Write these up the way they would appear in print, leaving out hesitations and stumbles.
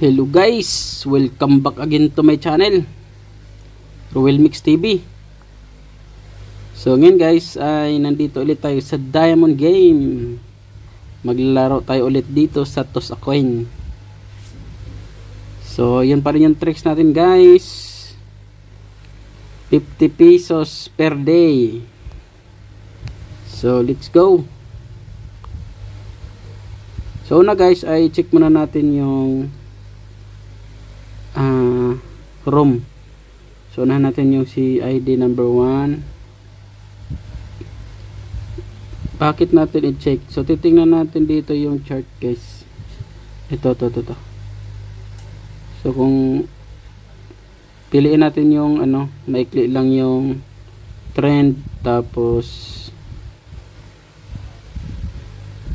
Hello guys, welcome back again to my channel, Ruel Mix TV. So ngayon guys ay nandito ulit tayo sa Diamond Game. Maglalaro tayo ulit dito sa Toss a Coin. So yun pa rin yung tricks natin guys, 50 pesos per day. So let's go. So una guys ay check muna natin yung room. So unahan natin yung si ID number 1. Bakit natin i-check? So titingnan natin dito yung chart guys. Ito. So kung piliin natin yung maikli lang yung trend, tapos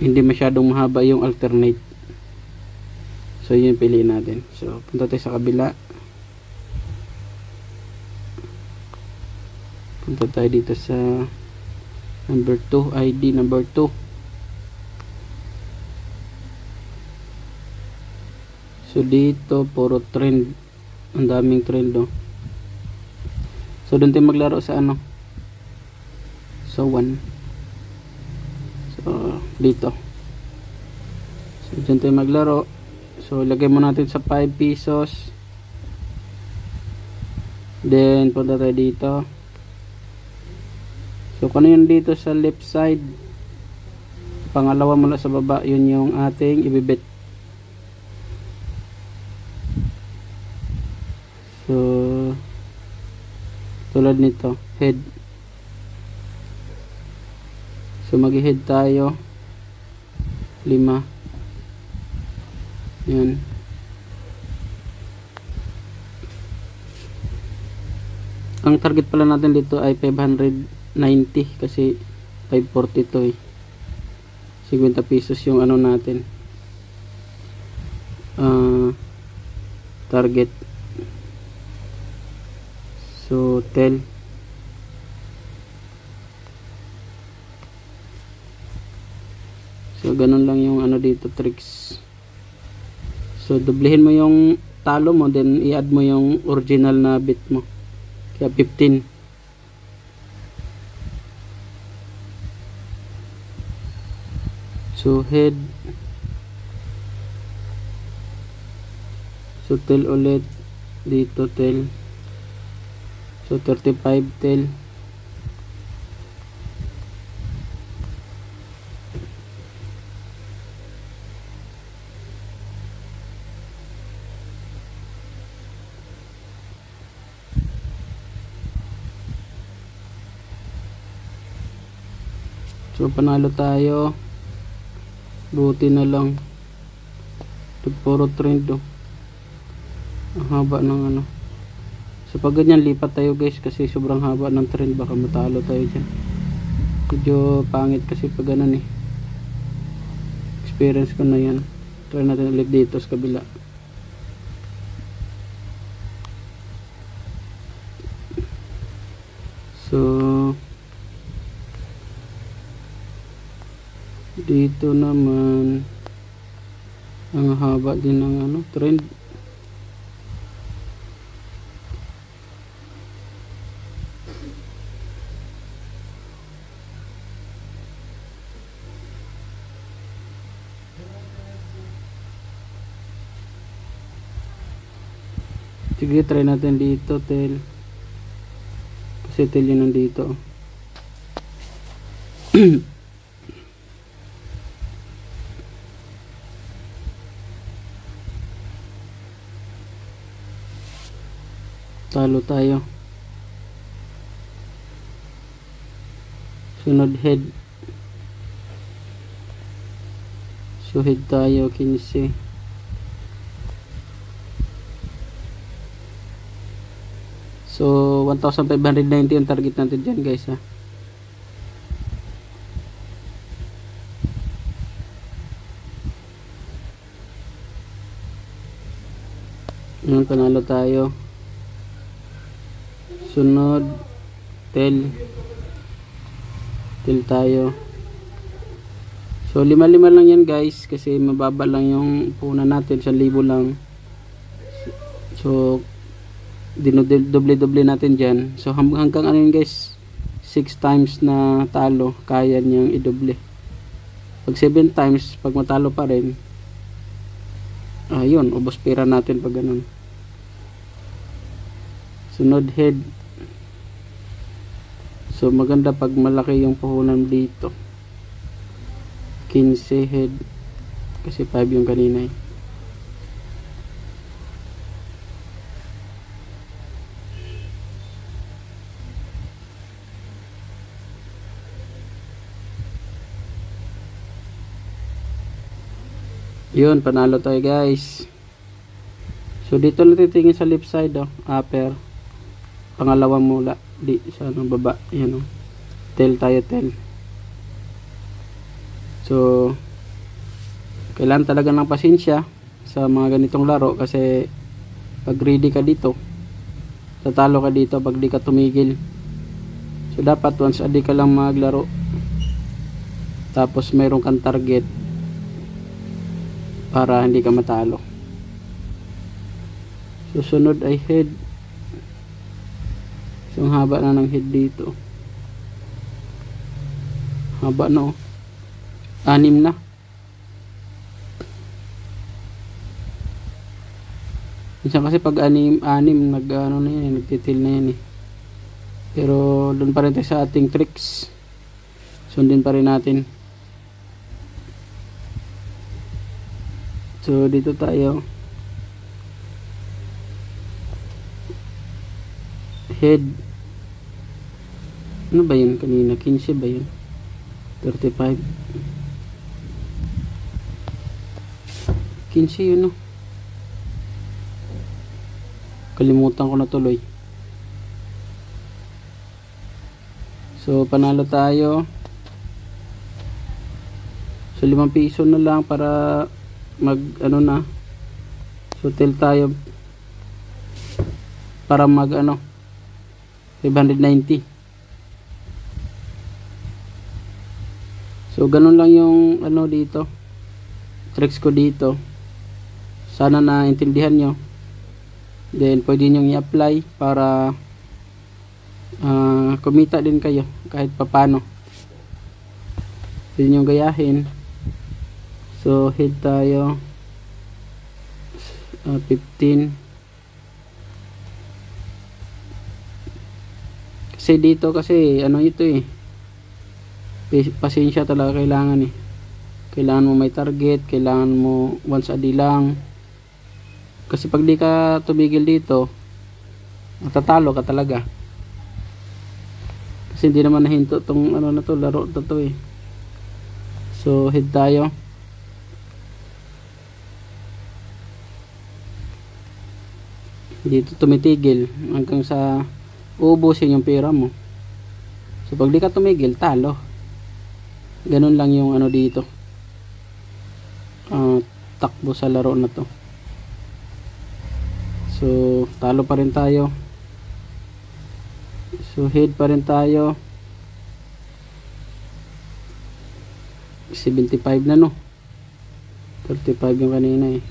hindi masyadong mahaba yung alternate. So yun piliin natin. So punta tayo sa kabila. Punta tayo dito sa number 2, ID number 2. So dito puro trend, ang daming trend So doon tayo maglaro sa so 1. So dito. So doon tayo maglaro. So lagay mo natin sa 5 pesos. Then punta tayo dito. So kung ano yun dito sa left side, pangalawa mula sa baba, yun yung ating ibibet. So tulad nito, head. So mag-head tayo 5. Yan. Ang target pala natin dito ay 590 kasi 540 to 50 pesos yung natin target. So tell. So ganun lang yung dito tricks. So doblehin mo yung talo mo, then i-add mo yung original na bit mo, kaya 15. So head. So tail ulit dito, tail. So 35 tail. So panalo tayo. Buti na lang. Puro trend ang haba ng So pag ganyan lipat tayo guys, kasi sobrang haba ng trend, baka matalo tayo dyan. Medyo pangit kasi pag ganun experience ko na yan. Try natin ulit dito sa kabila. So dito naman ang haba din ng trend. Sige, try natin dito tail, kasi tail yun nandito. Talo tayo. Sunod head. So head tayo 15. So 1,590 yung target natin dyan guys Yung panalo tayo. Sunod tail tayo. So 5-5 lang yan guys, kasi mababa lang yung puhunan natin, 1,000 lang. So dinodoble-doble natin dyan. So hanggang ano yun guys, 6 times na talo kaya niyang idoble. Pag 7 times, pag matalo pa rin, ayun, ubos pera natin pag ganun. Sunod, head. So maganda pag malaki yung puhunan dito. 15 head, kasi 5 yung kanina eh. Yun, panalo tayo guys. So dito na titingin sa left side, upper. Pangalawang mula di sa baba, yan tail tayo, tail. So kailangan talaga ng pasensya sa mga ganitong laro, kasi pag ready ka dito, tatalo ka dito pag di ka tumigil. So dapat once a day ka lang maglaro, tapos mayroon kang target para hindi ka matalo. Susunod ay head. So ang haba na ng head dito, haba na 6 na. Minsan kasi pag 6 nag ano na yan, nagtitil na yan eh. Pero doon pa rin tayo sa ating tricks, sundin pa rin natin. So dito tayo, head. Ano ba yun kanina? 15 ba yun? 35. 15 yun, no? Kalimutan ko na tuloy. So panalo tayo. So 5 piso na lang para mag ano na. So tail tayo para mag 590. So ganun lang yung dito, tricks ko dito. Sana naintindihan nyo. Then pwede nyo i-apply para kumita din kayo kahit papano. Pwede nyo gayahin. So head tayo, 15. Kasi dito kasi ito eh, pasensya talaga kailangan eh. Kailangan mo may target, kailangan mo once a day lang. Kasi pag di ka tumigil dito, matatalo ka talaga. Kasi hindi naman nahinto tong na to, laro na to eh. So head tayo. Dito tumitigil hanggang sa uubusin yung pera mo. So pag di ka tumigil, talo. Ganun lang yung dito, takbo sa laro na to. So talo pa rin tayo. So head pa rin tayo, 75 na, no? 35 yung kanina eh.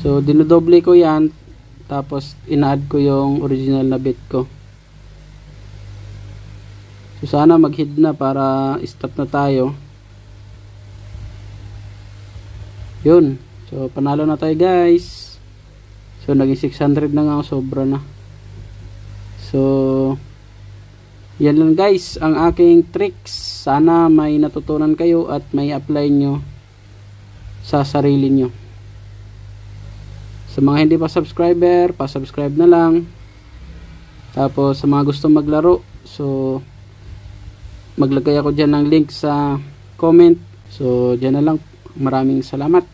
So dinodoble ko yan, tapos ina-add ko yung original na bet ko. So sana mag-head na para stop na tayo. Yun. So panalo na tayo guys. So naging 600 na nga, sobra na. So yan lang guys ang aking tricks. Sana may natutunan kayo at may apply nyo sa sarili nyo. Sa mga hindi pa subscriber, pa-subscribe na lang. Tapos sa mga gusto maglaro, so maglagay ako dyan ng link sa comment. So dyan na lang. Maraming salamat.